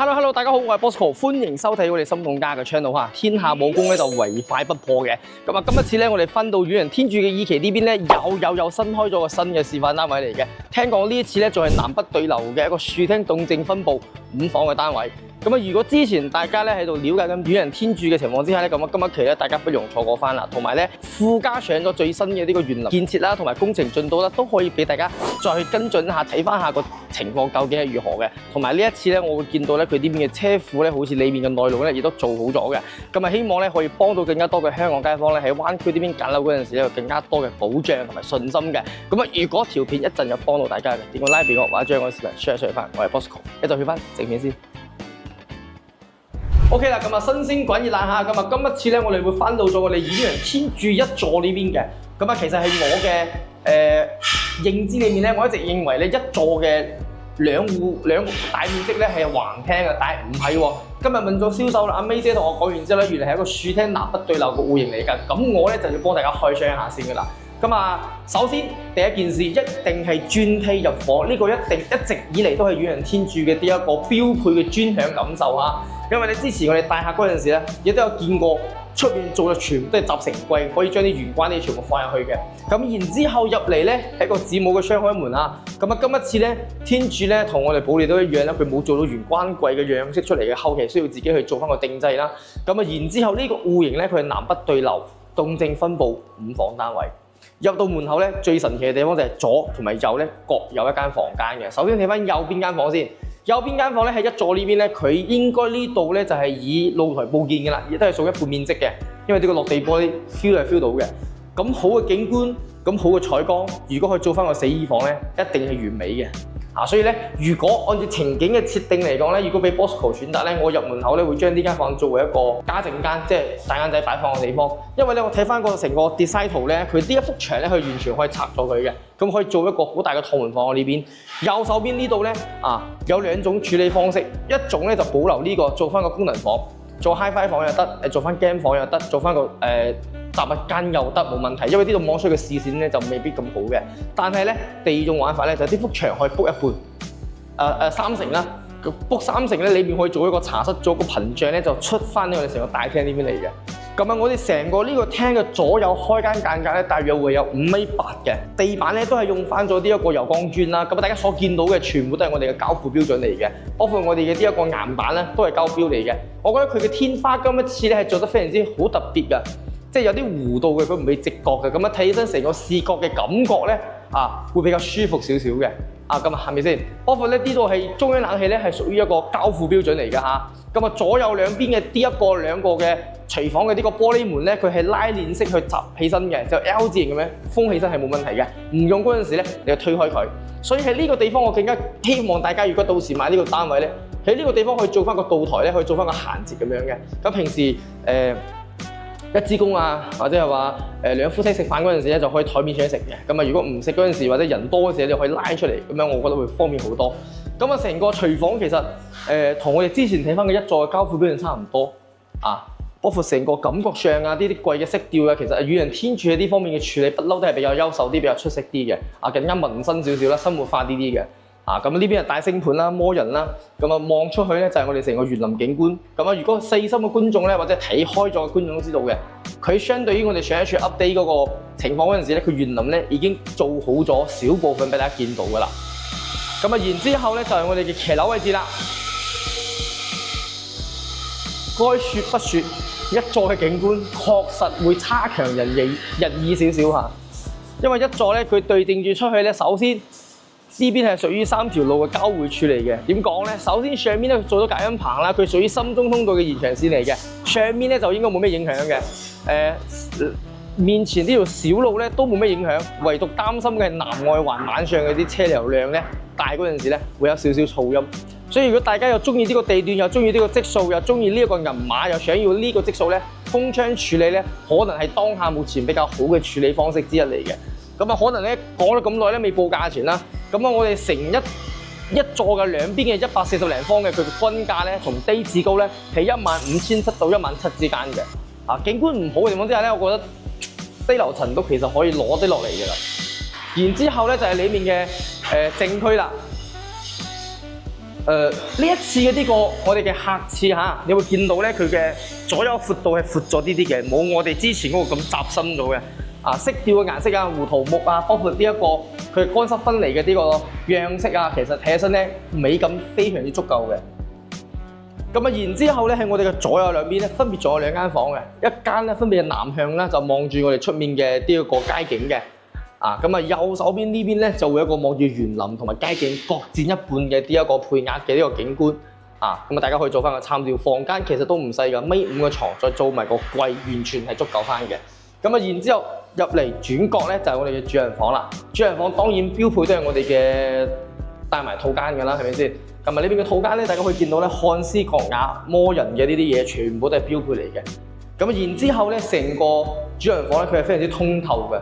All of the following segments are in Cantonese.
Hello， 大家好，我係 Bosco， 歡迎收睇我哋心動家嘅 channel 嚇。天下武功咧就唯快不破嘅。咁啊，今一次咧我哋分到遠人天柱嘅二期呢邊咧有新開咗個新嘅示範單位嚟嘅。聽講呢一次咧仲係南北對流嘅一個樹廳動靜分佈5房嘅單位。咁啊，如果之前大家咧喺度了解緊遠人天柱嘅情況之下咧，咁啊今一期咧大家不容錯過翻啦。同埋咧附加上咗最新嘅呢個園林建設啦，同埋工程進度啦，都可以俾大家再去跟進一下，睇翻下個情況究竟係如何嘅。同埋呢一次咧，我會見到咧佢呢邊嘅車庫咧，好似裏面嘅內籠咧，亦都做好咗嘅。咁啊，希望咧可以幫到更加多嘅香港街坊咧喺灣區呢邊揀樓嗰陣時咧，有更加多嘅保障同埋信心嘅。咁啊，如果條片一陣有幫到大家嘅，點個 like 俾我，或者將個視頻 share 出嚟翻。我係 Bosco， 一陣去翻正片先。OK 啦，咁啊新鮮滾熱辣嚇，咁啊今一次咧我哋會翻到咗我哋遠人天柱一座呢邊嘅。咁啊，其實係我嘅認知裏面咧，我一直認為咧一座嘅兩個大面積咧係橫廳嘅，但係唔係喎。今日問咗銷售啦，阿 May 姐同我講完之後咧，原來係一個樹廳南北對流嘅戶型嚟㗎。咁我咧就要幫大家開箱一下先㗎啦。咁啊，首先第一件事一定係磚梯入伙，呢個一直以嚟都係遠人天柱嘅呢一個標配嘅磚享感受嚇。因為你之前我哋帶客嗰陣時咧，亦都有見過出面做嘅全部都係集成櫃，可以將啲玄關啲全部放入去嘅。咁然之後入嚟咧係一個子母嘅雙開門啊。咁啊，今一次咧天柱咧同我哋保利都一樣啦，佢冇做到玄關櫃嘅樣式出嚟嘅，後期需要自己去做翻個定製啦。咁啊，然之後呢個戶型咧佢係南北對流，動靜分佈5房單位。入到門口咧，最神奇嘅地方就係左同埋右咧各有一間房間嘅。首先睇翻右邊間房先。右邊間房咧喺一座呢邊咧，佢應該呢度咧就係以露台佈建嘅啦，亦都係屬一半面積嘅，因為呢個落地玻璃 feel 係 feel 到嘅。咁好嘅景觀，咁好嘅採光，如果可以做翻個死衣房咧，一定係完美嘅。所以咧，如果按照情景嘅設定嚟講咧，如果俾 Bosco 選擇咧，我入門口咧會將呢間房作為一個家政間，即係大眼仔擺放嘅地方。因為咧，我睇翻個成個 design 圖咧，佢呢一幅牆咧，佢完全可以拆咗佢嘅，咁可以做一個好大嘅趟門放喺呢邊。右手邊呢度咧，有2種處理方式，一種咧就保留呢個做翻個功能房，做 HiFi 房又得，做翻 game 房又得，做翻個雜物間又得冇問題，因為呢度望出去嘅視線咧就未必咁好嘅。但係咧第2種玩法咧就係呢幅牆可以 book 一半，30%啦，book 30%咧裏面可以做一個茶室，做個屏障咧就出翻我哋成個大廳呢邊嚟嘅。咁啊，我哋成個呢個廳嘅左右開間間隔咧，大約會有5.8米嘅，地板咧都係用翻咗呢一個油光磚啦。咁啊，大家所見到嘅全部都係我哋嘅交付標準嚟嘅，包括我哋嘅呢一個岩板咧都係交標嚟嘅。我覺得佢嘅天花今一次咧係做得非常之好特別嘅。即係有啲弧度嘅，佢唔係直角嘅，咁樣睇起身成個視覺嘅感覺咧，會比較舒服少少嘅。咁啊，係咪先？包括咧呢度係中央冷氣咧，係屬於一個交付標準嚟㗎嚇。咁啊，左右兩邊嘅兩個嘅廚房嘅呢個玻璃門咧，佢係拉鏈式去閘起身嘅，就 L 字形咁樣封起身係冇問題嘅。唔用嗰陣時咧，你就推開佢。所以喺呢個地方，我更加希望大家如果到時買呢個單位咧，喺呢個地方可以做翻個灶台咧，可以做翻個閒節咁樣嘅。咁平時一支公或者係話兩夫妻食飯嗰陣時咧，就可以台面上食嘅。咁啊，如果唔食嗰陣時，或者人多嗰時，你可以拉出嚟，咁樣我覺得會方便好多。咁啊，成個廚房其實同我哋之前睇翻嘅一座嘅交付標準差唔多包括成個感覺上呢啲櫃嘅色調其實遠人天柱喺呢方面嘅處理不嬲都係比較優秀啲、比較出色啲嘅。更加民生少少啦，生活化啲嘅。咁呢邊係大星盤啦、摩人啦，咁啊望出去咧就係我哋成個園林景觀。咁啊，如果細心嘅觀眾咧，或者睇開咗嘅觀眾都知道嘅，佢相對於我哋上一次 update 嗰個情況嗰陣時咧，佢園林咧已經做好咗少部分俾大家見到噶啦。咁啊，然之後咧就係我哋嘅騎樓位置啦。該説不説，一座嘅景觀確實會差強人意少少嚇，因為一座咧佢對正住出去咧，首先呢邊係屬於3條路嘅交匯處嚟嘅。點講咧？首先上面咧做咗隔音棚啦，佢屬於深中通道嘅延長線嚟嘅。上面咧就應該冇咩影響嘅。面前呢條小路咧都冇咩影響，唯獨擔心嘅係南外環晚上嘅啲車流量咧大嗰陣時咧會有少少噪音。所以如果大家又中意呢個地段，又中意呢個質素，又中意呢一個銀碼，又想要呢個質素咧，封窗處理咧可能係當下目前比較好嘅處理方式之一嚟嘅。咁啊，可能咧講咗咁耐咧未報價錢啦。咁啊，我哋成一座嘅兩邊嘅140零方嘅佢嘅均價咧，從低至高咧係15,700到17,000之間嘅。景觀唔好嘅地方之下咧，我覺得低樓層都其實可以攞啲落嚟嘅啦。然之後咧就係裡面嘅正區啦。呢一次嘅呢個我哋嘅客廁嚇，你會見到咧佢嘅左右闊度係闊咗啲嘅，冇我哋之前嗰個咁窄深咗嘅。色調嘅顏色啊、胡桃木啊，包括呢一個佢乾濕分離嘅呢個樣式啊，其實睇起身咧美感非常之足夠嘅。咁然之後咧喺我哋嘅左右兩邊咧，分別仲有兩間房嘅，一間咧分別係南向啦，就望住我哋出面嘅呢一個街景嘅。右手邊呢邊咧就會有一個望住園林同埋街景各佔一半嘅呢一個配額嘅呢個景觀。大家可以做翻個參照。房間其實都唔細㗎，米5個床，再做埋個櫃，完全係足夠翻嘅。然之後入嚟轉角咧就係我哋嘅主人房啦。主人房當然標配都係我哋嘅帶埋套間㗎啦，係咪先？呢邊嘅套間咧，大家可以見到咧漢詩國雅魔人嘅呢啲嘢，全部都係標配嚟嘅。然之後咧，成個主人房咧，佢係非常之通透嘅，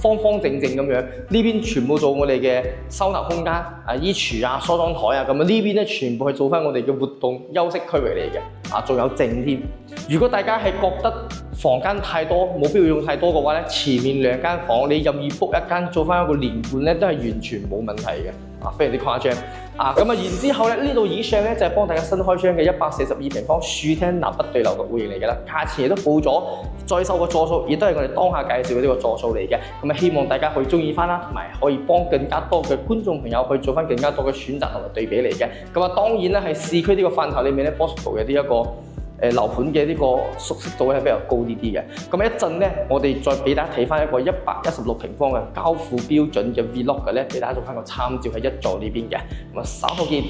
方方正正咁樣。呢邊全部做我哋嘅收納空間，衣櫥啊、梳妝台啊，呢邊咧全部係做翻我哋嘅活動休息區域嚟嘅，仲有靜添。如果大家係覺得房間太多，冇必要用太多嘅話咧，前面兩間房你任意 book 一間做翻一個連貫咧，都係完全冇問題嘅，非常之誇張。然之後咧，呢度以上咧就係幫大家新開張嘅142平方樹廳南北對流嘅戶型嚟㗎啦，價錢亦都報咗，再售嘅座數亦都係我哋當下介紹嘅呢個座數嚟嘅。希望大家可以中意翻啦，同埋可以幫更加多嘅觀眾朋友去做翻更加多嘅選擇同埋對比嚟嘅。當然咧喺市區呢個範疇裏面咧 ，Bosco 嘅呢一個樓盤嘅呢個熟悉度係比較高啲嘅。一陣咧，我哋再俾大家睇翻一個116平方嘅交付標準嘅 Vlog 嘅咧，俾大家做翻個參照喺一座呢邊嘅。稍後見。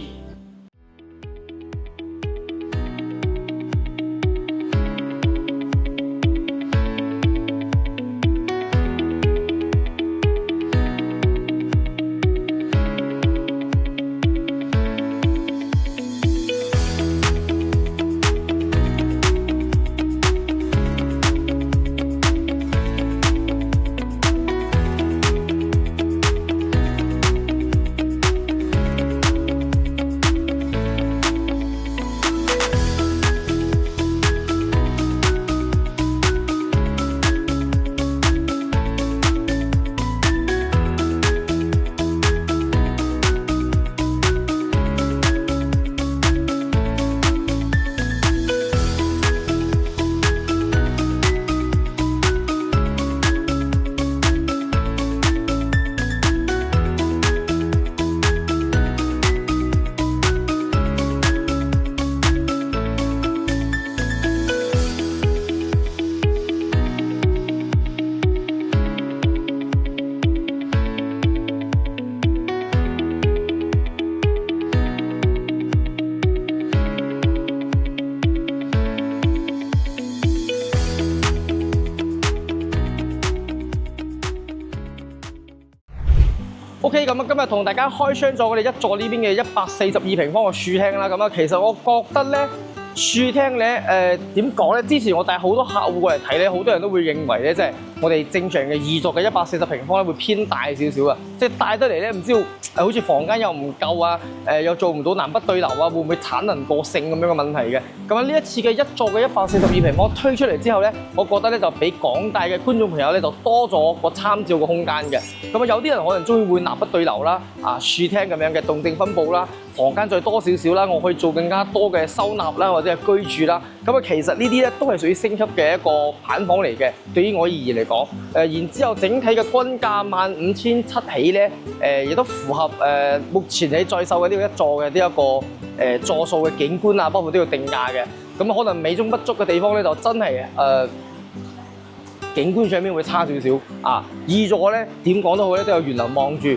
OK， 今日同大家開箱咗我哋一座呢邊嘅142平方嘅樹廳啦。其實我覺得咧，樹廳咧點講咧？之前我帶好多客戶過嚟睇咧，好多人都會認為咧，即係我哋正常嘅2座嘅140平方咧會偏大少少啊。即係大得嚟咧，唔知好似房間又唔夠啊，又做唔到南北對流啊，會唔會產能過剩咁樣嘅問題嘅？呢一次嘅一座嘅142平方推出嚟之後咧，我覺得咧就俾廣大嘅觀眾朋友咧就多咗個參照嘅空間嘅。有啲人可能中意會南北對流啦，樹廳咁樣嘅動靜分佈啦，房間再多少少啦，我可以做更加多嘅收納啦，或者係居住啦。其實呢啲咧都係屬於升級嘅一個板房嚟嘅。對於我而言嚟講，然之後整體嘅均價15700起咧，亦都符合目前你在售嘅呢個一座嘅呢一個座數嘅景觀啊，包括呢個定價嘅。可能美中不足嘅地方咧，就真係景觀上面會差少少2座咧點講都好咧，都有園林望住。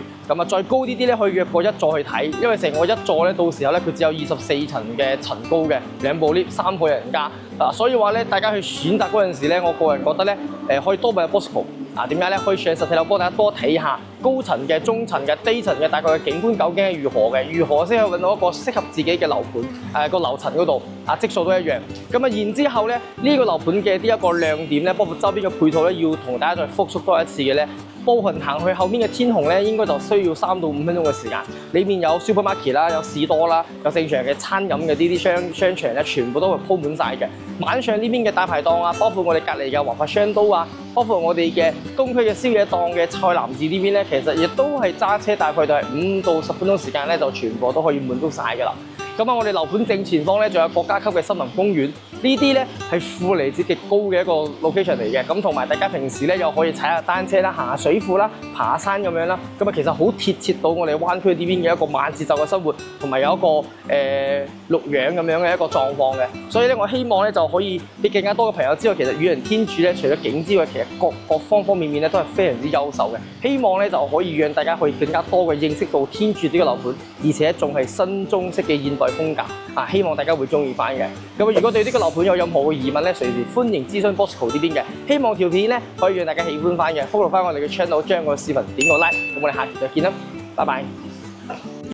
再高啲啲咧，可以約過一座去睇，因為成個一座咧，到時候咧佢只有24層嘅層高嘅，2部 lift 3個人家。所以話咧，大家去選擇嗰陣時咧，我個人覺得咧，可以多問 Bosco。點解咧？可以上實體樓幫大家多睇下高層嘅、中層嘅、低層嘅大概嘅景觀究竟係如何嘅，如何先可以揾到一個適合自己嘅樓盤個樓層嗰度質素都一樣。然之後咧，呢個樓盤嘅呢一個亮點咧，包括周邊嘅配套咧，要同大家再復述多一次嘅咧。步行行去後面嘅天虹咧，應該就需需要3到5分鐘嘅時間。裏面有 supermarket 啦，有士多啦，有正常嘅餐飲嘅呢啲商場咧，全部都係鋪滿晒嘅。晚上呢邊嘅大排檔啊，包括我哋隔離嘅華發商都啊，包括我哋嘅東區嘅宵夜檔嘅菜南子呢邊咧，其實亦都係揸車大概就係5到10分鐘時間咧，就全部都可以滿足晒㗎啦。咁啊，我哋樓盤正前方咧，仲有國家級嘅森林公園，呢啲咧係負離子極高嘅一個 location 嚟嘅。咁同埋大家平時咧又可以踩下單車啦、行下水庫啦、爬下山咁樣啦。咁啊，其實好貼切到我哋灣區呢邊嘅一個慢節奏嘅生活，同埋有一個綠養咁樣嘅一個狀況嘅。所以咧，我希望咧就可以俾更加多嘅朋友知道，其實宇仁天主咧，除咗景之外，其實各方方面面咧都係非常之優秀嘅。希望咧就可以讓大家可以更加多嘅認識到天主呢個樓盤，而且仲係新中式嘅現代風格啊！希望大家會中意翻嘅。咁如果對呢個樓盤有任何嘅疑問咧，隨時歡迎諮詢 Bosco 呢邊嘅。希望條片咧可以讓大家喜歡翻嘅，follow翻我哋嘅 channel， 將個視頻點個 like。咁我哋下期再見啦，拜拜。